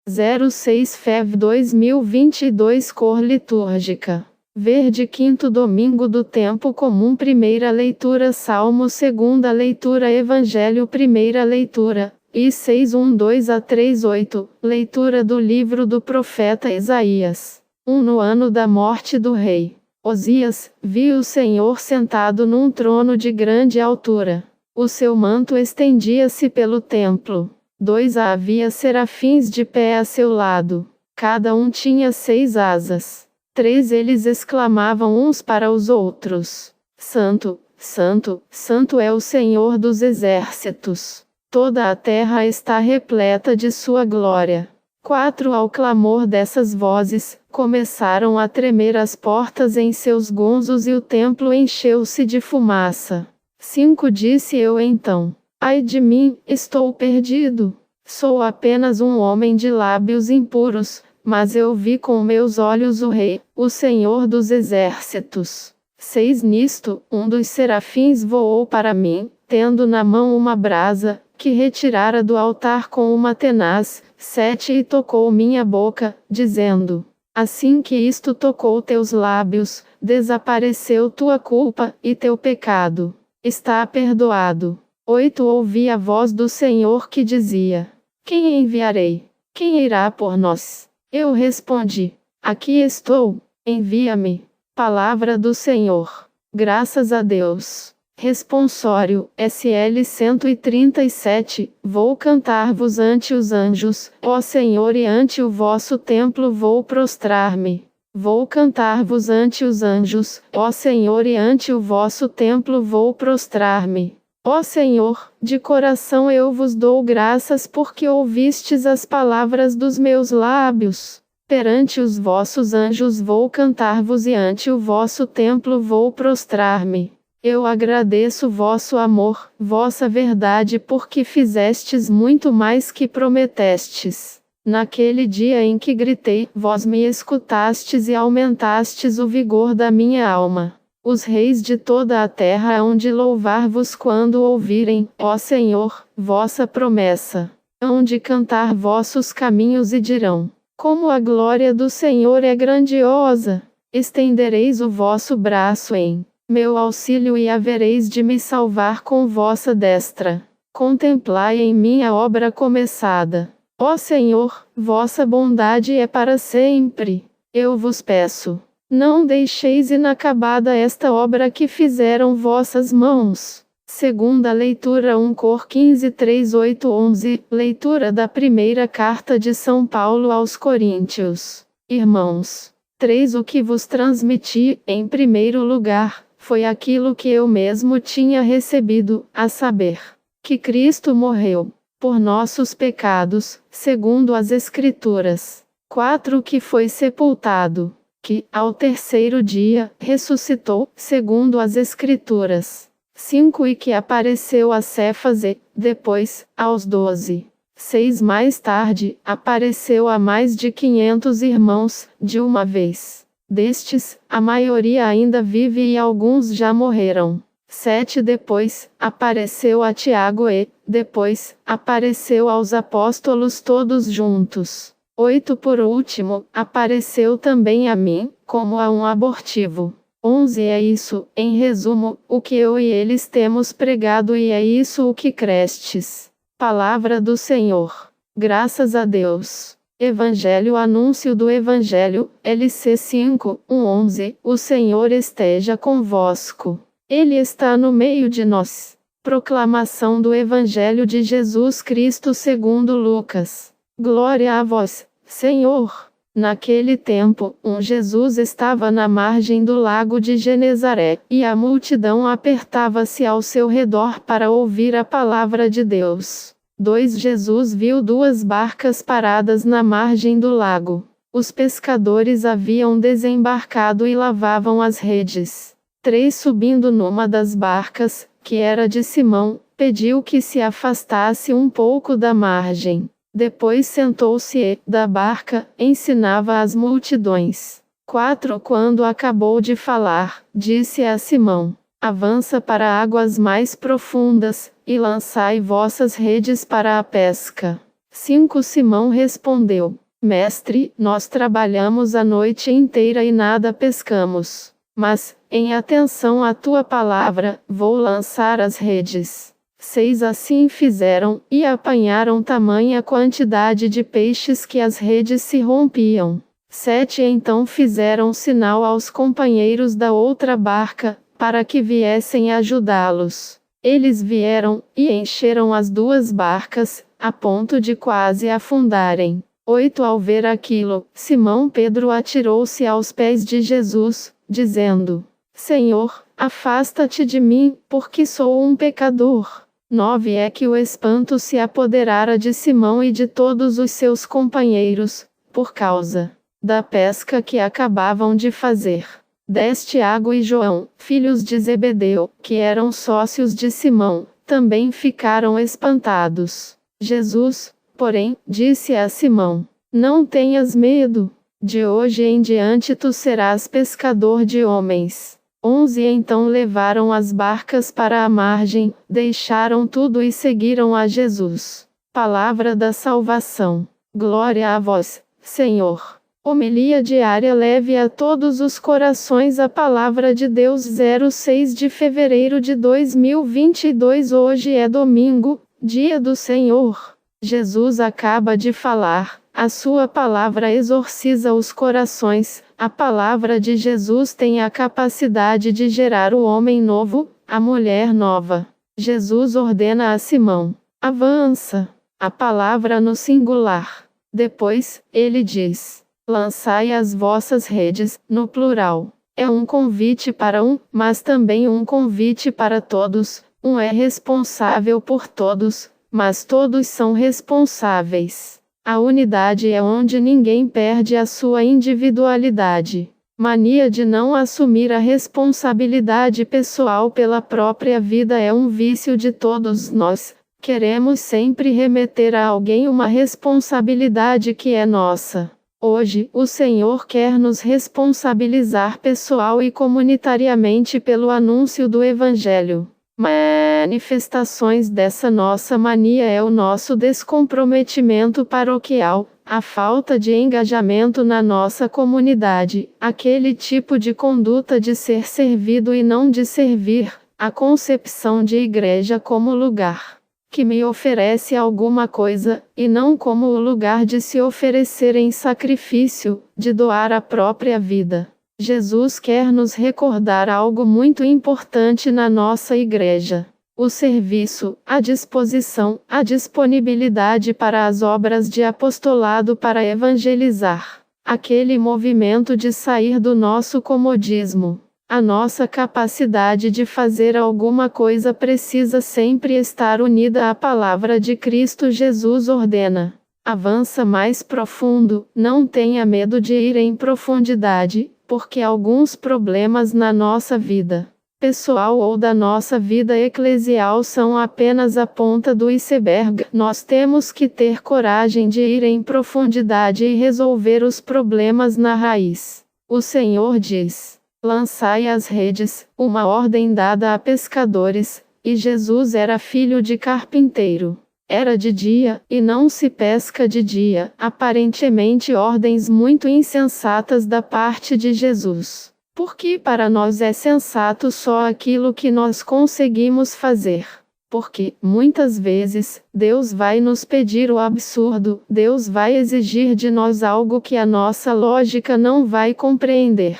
06 Fev 2022 Cor litúrgica: verde. Quinto domingo do tempo comum. Primeira leitura Salmo. Segunda leitura Evangelho. Primeira leitura I 6:1-2 a 3:8. Leitura do livro do profeta Isaías. No ano da morte do rei Osias, vi o Senhor sentado num trono de grande altura. O seu manto estendia-se pelo templo. 2 havia serafins de pé a seu lado. Cada um tinha 6 asas. 3 eles exclamavam uns para os outros: Santo, Santo, Santo é o Senhor dos exércitos. Toda a terra está repleta de sua glória. 4 Ao clamor dessas vozes, começaram a tremer as portas em seus gonzos e o templo encheu-se de fumaça. 5 Disse eu então: ai de mim, estou perdido. Sou apenas um homem de lábios impuros, mas eu vi com meus olhos o Rei, o Senhor dos exércitos. 6 Nisto, um dos serafins voou para mim, tendo na mão uma brasa, que retirara do altar com uma tenaz. 7 E tocou minha boca, dizendo: assim que isto tocou teus lábios, desapareceu tua culpa, e teu pecado está perdoado. 8 Ouvi a voz do Senhor que dizia: quem enviarei? Quem irá por nós? Eu respondi: aqui estou, envia-me. Palavra do Senhor. Graças a Deus. Responsório, SL 137, vou cantar-vos ante os anjos, ó Senhor, e ante o vosso templo vou prostrar-me. Vou cantar-vos ante os anjos, ó Senhor, e ante o vosso templo vou prostrar-me. Ó Senhor, de coração eu vos dou graças porque ouvistes as palavras dos meus lábios. Perante os vossos anjos vou cantar-vos e ante o vosso templo vou prostrar-me. Eu agradeço vosso amor, vossa verdade, porque fizestes muito mais que prometestes. Naquele dia em que gritei, vós me escutastes e aumentastes o vigor da minha alma. Os reis de toda a terra hão de louvar-vos quando ouvirem, ó Senhor, vossa promessa. Hão de cantar vossos caminhos e dirão: como a glória do Senhor é grandiosa! Estendereis o vosso braço em meu auxílio e havereis de me salvar com vossa destra. Contemplai em mim a obra começada. Ó Senhor, vossa bondade é para sempre. Eu vos peço, não deixeis inacabada esta obra que fizeram vossas mãos. Segunda leitura 1 Cor 15 3 8 11. Leitura da primeira carta de São Paulo aos Coríntios. Irmãos, 3 O que vos transmiti, em primeiro lugar, foi aquilo que eu mesmo tinha recebido, a saber, que Cristo morreu por nossos pecados, segundo as Escrituras. 4 Que foi sepultado, que, ao terceiro dia, ressuscitou, segundo as Escrituras. 5 E que apareceu a Cefas e, depois, aos 12. 6 Mais tarde, apareceu a mais de 500 irmãos, de uma vez. Destes, a maioria ainda vive e alguns já morreram. 7 Depois, apareceu a Tiago e, depois, apareceu aos apóstolos todos juntos. 8 Por último, apareceu também a mim, como a um abortivo. 11 É isso, em resumo, o que eu e eles temos pregado e é isso o que crestes. Palavra do Senhor. Graças a Deus. Evangelho. Anúncio do Evangelho, LC 5:11. O Senhor esteja convosco. Ele está no meio de nós. Proclamação do Evangelho de Jesus Cristo segundo Lucas. Glória a vós, Senhor. Naquele tempo, Jesus estava na margem do lago de Genezaré, e a multidão apertava-se ao seu redor para ouvir a palavra de Deus. 2 Jesus viu 2 barcas paradas na margem do lago. Os pescadores haviam desembarcado e lavavam as redes. 3 Subindo numa das barcas, que era de Simão, pediu que se afastasse um pouco da margem. Depois sentou-se e, da barca, ensinava as multidões. 4 Quando acabou de falar, disse a Simão: avança para águas mais profundas, e lançai vossas redes para a pesca. 5 Simão respondeu: Mestre, nós trabalhamos a noite inteira e nada pescamos. Mas, em atenção à tua palavra, vou lançar as redes. 6 Assim fizeram, e apanharam tamanha quantidade de peixes que as redes se rompiam. 7 Então fizeram sinal aos companheiros da outra barca, para que viessem ajudá-los. Eles vieram, e encheram as 2 barcas, a ponto de quase afundarem. 8 Ao ver aquilo, Simão Pedro atirou-se aos pés de Jesus, dizendo: Senhor, afasta-te de mim, porque sou um pecador. 9 É que o espanto se apoderara de Simão e de todos os seus companheiros, por causa da pesca que acabavam de fazer. 10 Tiago e João, filhos de Zebedeu, que eram sócios de Simão, também ficaram espantados. Jesus, porém, disse a Simão: Não tenhas medo. De hoje em diante tu serás pescador de homens. 11 Então levaram as barcas para a margem, deixaram tudo e seguiram a Jesus. Palavra da salvação. Glória a vós, Senhor. Homilia diária leve a todos os corações a palavra de Deus. 06 de fevereiro de 2022. Hoje é domingo, dia do Senhor. Jesus acaba de falar. A sua palavra exorciza os corações. A palavra de Jesus tem a capacidade de gerar o homem novo, a mulher nova. Jesus ordena a Simão: avança. A palavra no singular. Depois, ele diz: lançai as vossas redes, no plural. É um convite para um, mas também um convite para todos. Um é responsável por todos, mas todos são responsáveis. A unidade é onde ninguém perde a sua individualidade. Mania de não assumir a responsabilidade pessoal pela própria vida é um vício de todos nós. Queremos sempre remeter a alguém uma responsabilidade que é nossa. Hoje, o Senhor quer nos responsabilizar pessoal e comunitariamente pelo anúncio do Evangelho. Manifestações dessa nossa mania é o nosso descomprometimento paroquial, a falta de engajamento na nossa comunidade, aquele tipo de conduta de ser servido e não de servir, a concepção de igreja como lugar que me oferece alguma coisa, e não como o lugar de se oferecer em sacrifício, de doar a própria vida. Jesus quer nos recordar algo muito importante na nossa igreja: o serviço, a disposição, a disponibilidade para as obras de apostolado para evangelizar. Aquele movimento de sair do nosso comodismo. A nossa capacidade de fazer alguma coisa precisa sempre estar unida à palavra de Cristo. Jesus ordena: avança mais profundo, não tenha medo de ir em profundidade, porque alguns problemas na nossa vida pessoal ou da nossa vida eclesial são apenas a ponta do iceberg. Nós temos que ter coragem de ir em profundidade e resolver os problemas na raiz. O Senhor diz: lançai as redes, uma ordem dada a pescadores, e Jesus era filho de carpinteiro. Era de dia, e não se pesca de dia. Aparentemente ordens muito insensatas da parte de Jesus. Porque para nós é sensato só aquilo que nós conseguimos fazer. Porque, muitas vezes, Deus vai nos pedir o absurdo, Deus vai exigir de nós algo que a nossa lógica não vai compreender.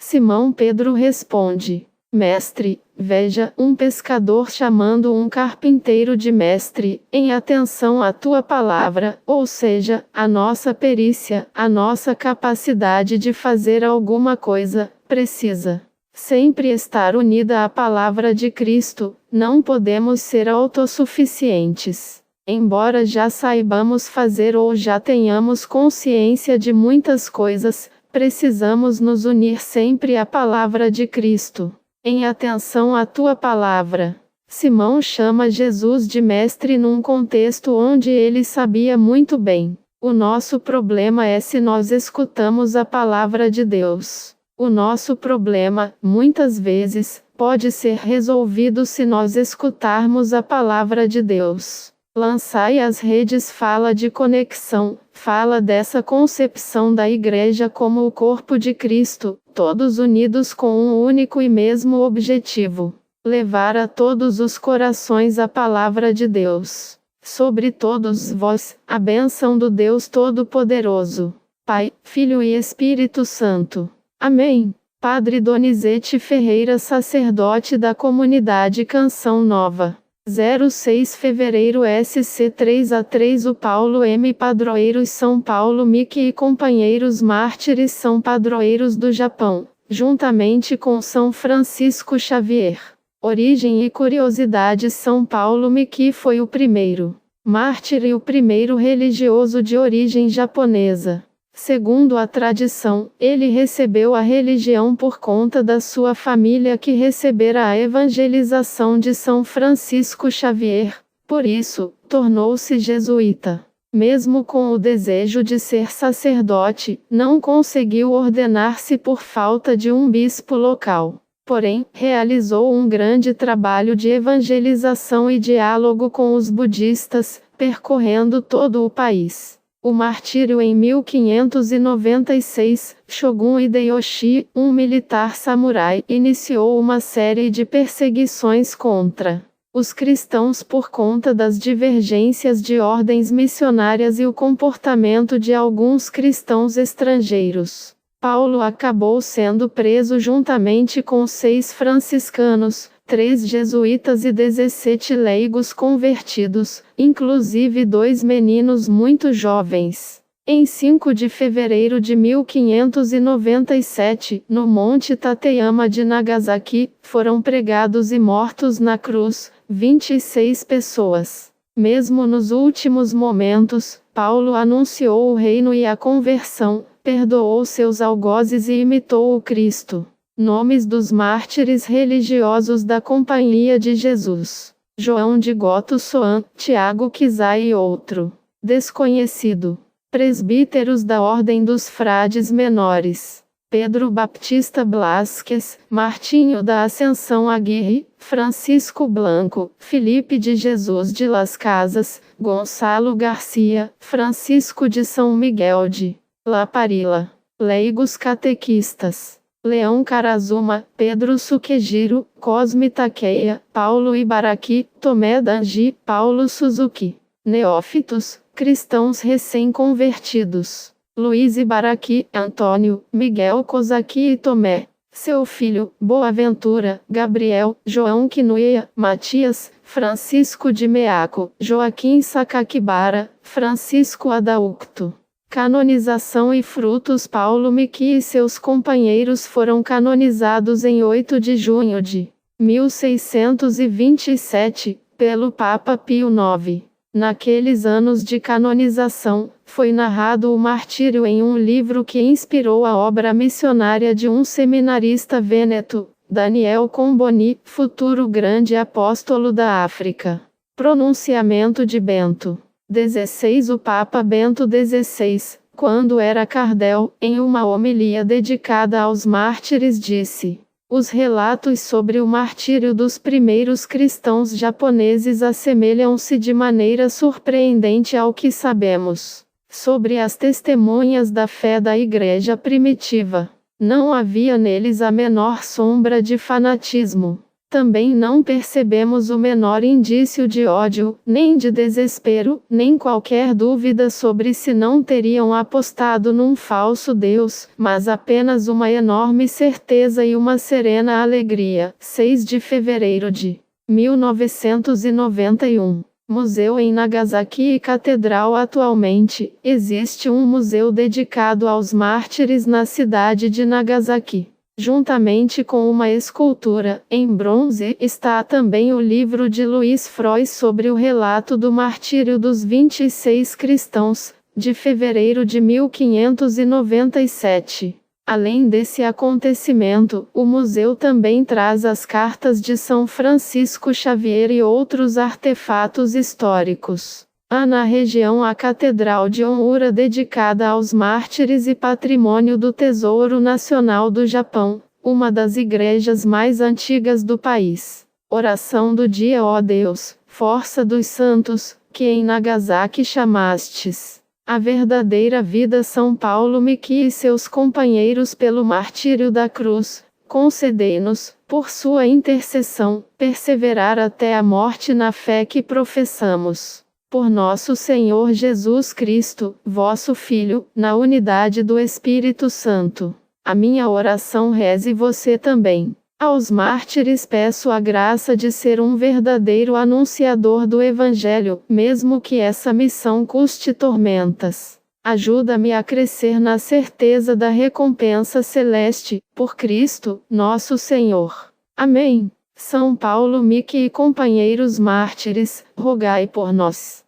Simão Pedro responde: Mestre, veja, um pescador chamando um carpinteiro de mestre, em atenção à tua palavra, ou seja, a nossa perícia, a nossa capacidade de fazer alguma coisa, precisa sempre estar unida à palavra de Cristo. Não podemos ser autossuficientes. Embora já saibamos fazer ou já tenhamos consciência de muitas coisas, precisamos nos unir sempre à palavra de Cristo. Em atenção à tua palavra. Simão chama Jesus de mestre num contexto onde ele sabia muito bem. O nosso problema é se nós escutamos a palavra de Deus. O nosso problema, muitas vezes, pode ser resolvido se nós escutarmos a palavra de Deus. Lançai as redes fala de conexão, fala dessa concepção da igreja como o corpo de Cristo, todos unidos com um único e mesmo objetivo: levar a todos os corações a palavra de Deus. Sobre todos vós, a bênção do Deus Todo-Poderoso, Pai, Filho e Espírito Santo. Amém. Padre Donizete Ferreira, sacerdote da comunidade Canção Nova. 06 fevereiro SC 3A3 O Paulo M. Padroeiros São Paulo Miki e companheiros mártires são padroeiros do Japão, juntamente com São Francisco Xavier. Origem e curiosidade: São Paulo Miki foi o primeiro mártir e o primeiro religioso de origem japonesa. Segundo a tradição, ele recebeu a religião por conta da sua família que recebera a evangelização de São Francisco Xavier, por isso, tornou-se jesuíta. Mesmo com o desejo de ser sacerdote, não conseguiu ordenar-se por falta de um bispo local. Porém, realizou um grande trabalho de evangelização e diálogo com os budistas, percorrendo todo o país. O martírio em 1596, Shogun Hideyoshi, um militar samurai, iniciou uma série de perseguições contra os cristãos por conta das divergências de ordens missionárias e o comportamento de alguns cristãos estrangeiros. Paulo acabou sendo preso juntamente com 6 franciscanos, 3 jesuítas e 17 leigos convertidos, inclusive 2 meninos muito jovens. Em 5 de fevereiro de 1597, no Monte Tateyama de Nagasaki, foram pregados e mortos na cruz 26 pessoas. Mesmo nos últimos momentos, Paulo anunciou o reino e a conversão, perdoou seus algozes e imitou o Cristo. Nomes dos mártires religiosos da Companhia de Jesus: João de Goto Soan, Tiago Kizai e outro. Desconhecido. Presbíteros da Ordem dos Frades Menores: Pedro Baptista Blasquez, Martinho da Ascensão Aguirre, Francisco Blanco, Felipe de Jesus de Las Casas, Gonçalo Garcia, Francisco de São Miguel de Laparila. Leigos catequistas: Leão Karazuma, Pedro Sukejiro, Cosme Takeia, Paulo Ibaraki, Tomé Danji, Paulo Suzuki. Neófitos, cristãos recém-convertidos: Luiz Ibaraki, Antônio, Miguel Kozaki e Tomé. Seu filho, Boaventura, Gabriel, João Kinuia, Matias, Francisco de Meaco, Joaquim Sakakibara, Francisco Adaucto. Canonização e frutos: Paulo Miki e seus companheiros foram canonizados em 8 de junho de 1627, pelo Papa Pio IX. Naqueles anos de canonização, foi narrado o martírio em um livro que inspirou a obra missionária de um seminarista vêneto, Daniel Comboni, futuro grande apóstolo da África. Pronunciamento de Bento XVI. O Papa Bento XVI, quando era cardel, em uma homilia dedicada aos mártires disse: os relatos sobre o martírio dos primeiros cristãos japoneses assemelham-se de maneira surpreendente ao que sabemos sobre as testemunhas da fé da Igreja primitiva. Não havia neles a menor sombra de fanatismo. Também não percebemos o menor indício de ódio, nem de desespero, nem qualquer dúvida sobre se não teriam apostado num falso Deus, mas apenas uma enorme certeza e uma serena alegria. 6 de fevereiro de 1991. Museu em Nagasaki e Catedral. Atualmente, existe um museu dedicado aos mártires na cidade de Nagasaki. Juntamente com uma escultura, em bronze, está também o livro de Luiz Frois sobre o relato do martírio dos 26 cristãos, de fevereiro de 1597. Além desse acontecimento, o museu também traz as cartas de São Francisco Xavier e outros artefatos históricos. Há na região a Catedral de Onura dedicada aos mártires e patrimônio do Tesouro Nacional do Japão, uma das igrejas mais antigas do país. Oração do dia: ó Deus, força dos santos, que em Nagasaki chamastes a verdadeira vida São Paulo Miki e seus companheiros pelo martírio da cruz, concedei-nos, por sua intercessão, perseverar até a morte na fé que professamos. Por nosso Senhor Jesus Cristo, vosso Filho, na unidade do Espírito Santo. A minha oração reze você também. Aos mártires peço a graça de ser um verdadeiro anunciador do Evangelho, mesmo que essa missão custe tormentas. Ajuda-me a crescer na certeza da recompensa celeste, por Cristo, nosso Senhor. Amém. São Paulo Miki e companheiros mártires, rogai por nós.